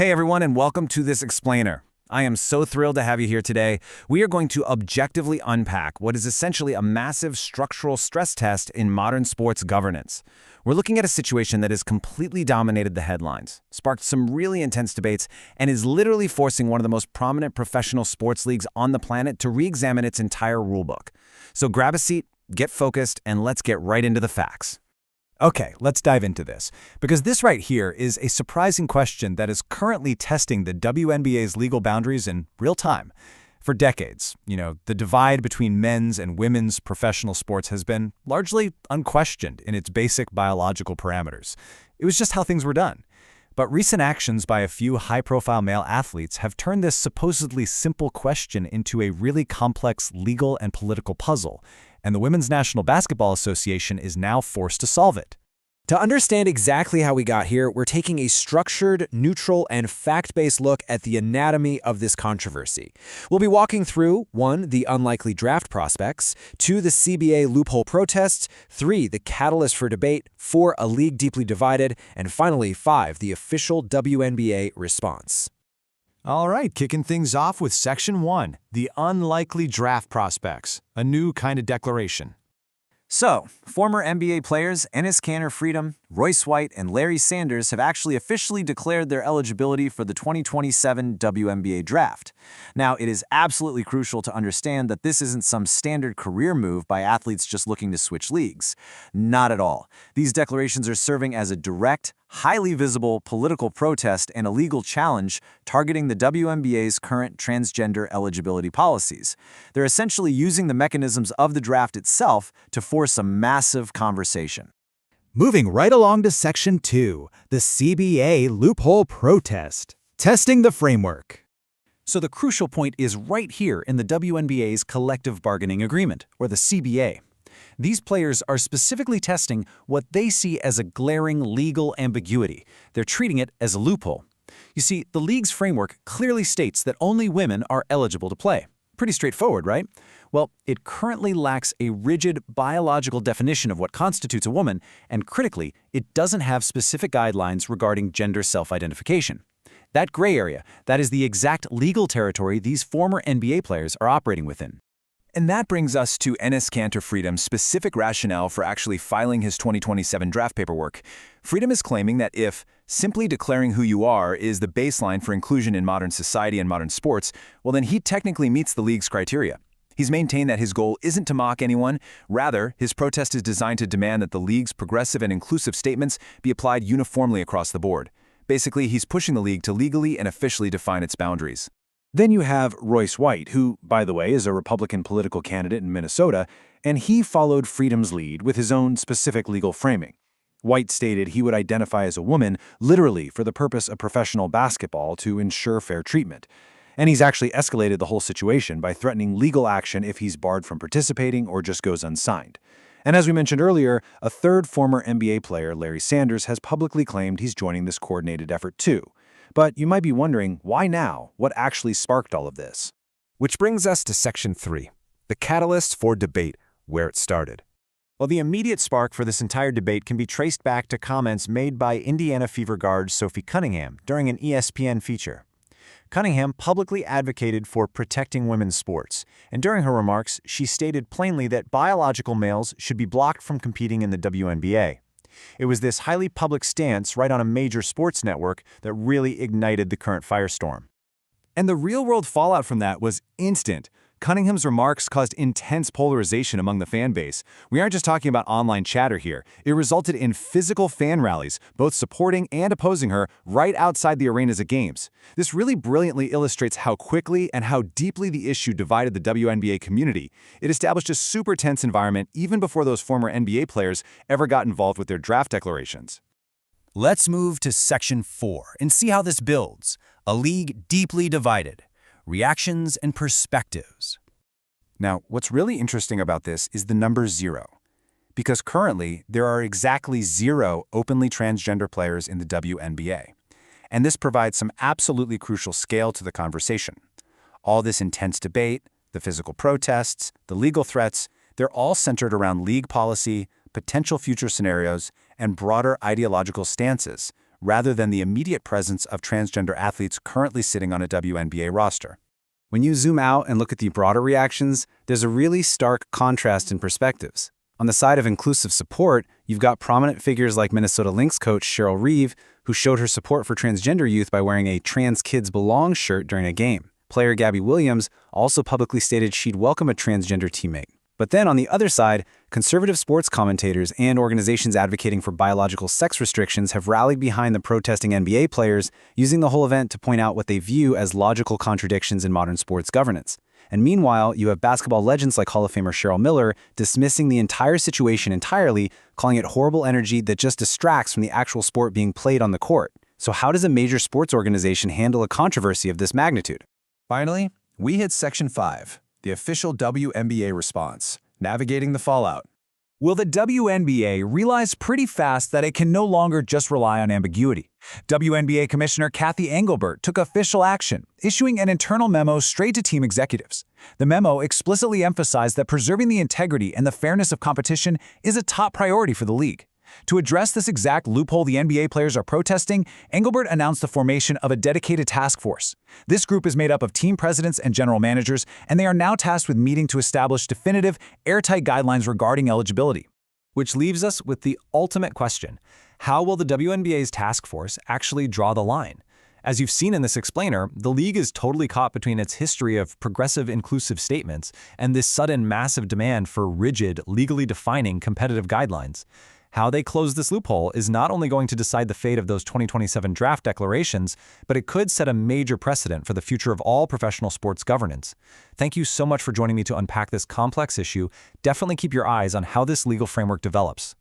Hey everyone, and welcome to this explainer. I am so thrilled to have you here today. We are going to objectively unpack what is essentially a massive structural stress test in modern sports governance. We're looking at a situation that has completely dominated the headlines, sparked some really intense debates, and is literally forcing one of the most prominent professional sports leagues on the planet to re-examine its entire rulebook. So grab a seat, get focused, and let's get right into the facts. Okay, let's dive into this, because this right here is a surprising question that is currently testing the WNBA's legal boundaries in real time. For decades, the divide between men's and women's professional sports has been largely unquestioned in its basic biological parameters. It was just how things were done. But recent actions by a few high-profile male athletes have turned this supposedly simple question into a really complex legal and political puzzle, and the Women's National Basketball Association is now forced to solve it. To understand exactly how we got here, we're taking a structured, neutral, and fact-based look at the anatomy of this controversy. We'll be walking through 1. The unlikely draft prospects, 2. the CBA loophole protests, 3. the catalyst for debate, 4. a league deeply divided, and finally 5. the official WNBA response. All right, kicking things off with Section 1, the unlikely draft prospects, a new kind of declaration. So, former NBA players Enes Kanter, Royce White, and Larry Sanders have actually officially declared their eligibility for the 2027 WNBA Draft. Now, it is absolutely crucial to understand that this isn't some standard career move by athletes just looking to switch leagues. Not at all. These declarations are serving as a direct, highly visible political protest and a legal challenge targeting the WNBA's current transgender eligibility policies. They're essentially using the mechanisms of the draft itself to force a massive conversation. Moving right along to Section 2, the CBA loophole protest, testing the framework. So the crucial point is right here in the WNBA's collective bargaining agreement, or the CBA. These players are specifically testing what they see as a glaring legal ambiguity. They're treating it as a loophole. You see, the league's framework clearly states that only women are eligible to play. Pretty straightforward, right? Well, it currently lacks a rigid biological definition of what constitutes a woman, and critically, it doesn't have specific guidelines regarding gender self-identification. That gray area, that is the exact legal territory these former NBA players are operating within. And that brings us to Enes Kanter's specific rationale for actually filing his 2027 draft paperwork. Freedom is claiming that if simply declaring who you are is the baseline for inclusion in modern society and modern sports, well then he technically meets the league's criteria. He's maintained that his goal isn't to mock anyone. Rather, his protest is designed to demand that the league's progressive and inclusive statements be applied uniformly across the board. Basically, he's pushing the league to legally and officially define its boundaries. Then you have Royce White, who, by the way, is a Republican political candidate in Minnesota, and he followed Freedom's lead with his own specific legal framing. White stated he would identify as a woman literally for the purpose of professional basketball to ensure fair treatment. And he's actually escalated the whole situation by threatening legal action if he's barred from participating or just goes unsigned. And as we mentioned earlier, a third former NBA player, Larry Sanders, has publicly claimed he's joining this coordinated effort too. But you might be wondering, why now? What actually sparked all of this? Which brings us to Section 3, the catalyst for debate, where it started. Well, the immediate spark for this entire debate can be traced back to comments made by Indiana Fever guard Sophie Cunningham during an ESPN feature. Cunningham publicly advocated for protecting women's sports, and during her remarks, she stated plainly that biological males should be blocked from competing in the WNBA. It was this highly public stance right on a major sports network that really ignited the current firestorm. And the real-world fallout from that was instant. Cunningham's remarks caused intense polarization among the fan base. We aren't just talking about online chatter here. It resulted in physical fan rallies, both supporting and opposing her, right outside the arenas at games. This really brilliantly illustrates how quickly and how deeply the issue divided the WNBA community. It established a super tense environment even before those former NBA players ever got involved with their draft declarations. Let's move to Section 4 and see how this builds. A league deeply divided. Reactions and perspectives. Now, what's really interesting about this is the number 0. Because currently, there are exactly 0 openly transgender players in the WNBA. And this provides some absolutely crucial scale to the conversation. All this intense debate, the physical protests, the legal threats, they're all centered around league policy, potential future scenarios, and broader ideological stances, rather than the immediate presence of transgender athletes currently sitting on a WNBA roster. When you zoom out and look at the broader reactions, there's a really stark contrast in perspectives. On the side of inclusive support, you've got prominent figures like Minnesota Lynx coach Cheryl Reeve, who showed her support for transgender youth by wearing a Trans Kids Belong shirt during a game. Player Gabby Williams also publicly stated she'd welcome a transgender teammate. But then on the other side, conservative sports commentators and organizations advocating for biological sex restrictions have rallied behind the protesting NBA players, using the whole event to point out what they view as logical contradictions in modern sports governance. And meanwhile, you have basketball legends like Hall of Famer Cheryl Miller dismissing the entire situation entirely, calling it horrible energy that just distracts from the actual sport being played on the court. So how does a major sports organization handle a controversy of this magnitude? Finally, we hit Section 5, the official WNBA response, navigating the fallout. Well, the WNBA realized pretty fast that it can no longer just rely on ambiguity. WNBA Commissioner Kathy Engelbert took official action, issuing an internal memo straight to team executives. The memo explicitly emphasized that preserving the integrity and the fairness of competition is a top priority for the league. To address this exact loophole the NBA players are protesting, Engelbert announced the formation of a dedicated task force. This group is made up of team presidents and general managers, and they are now tasked with meeting to establish definitive, airtight guidelines regarding eligibility. Which leaves us with the ultimate question: how will the WNBA's task force actually draw the line? As you've seen in this explainer, the league is totally caught between its history of progressive, inclusive statements and this sudden massive demand for rigid, legally defining competitive guidelines. How they close this loophole is not only going to decide the fate of those 2027 draft declarations, but it could set a major precedent for the future of all professional sports governance. Thank you so much for joining me to unpack this complex issue. Definitely keep your eyes on how this legal framework develops.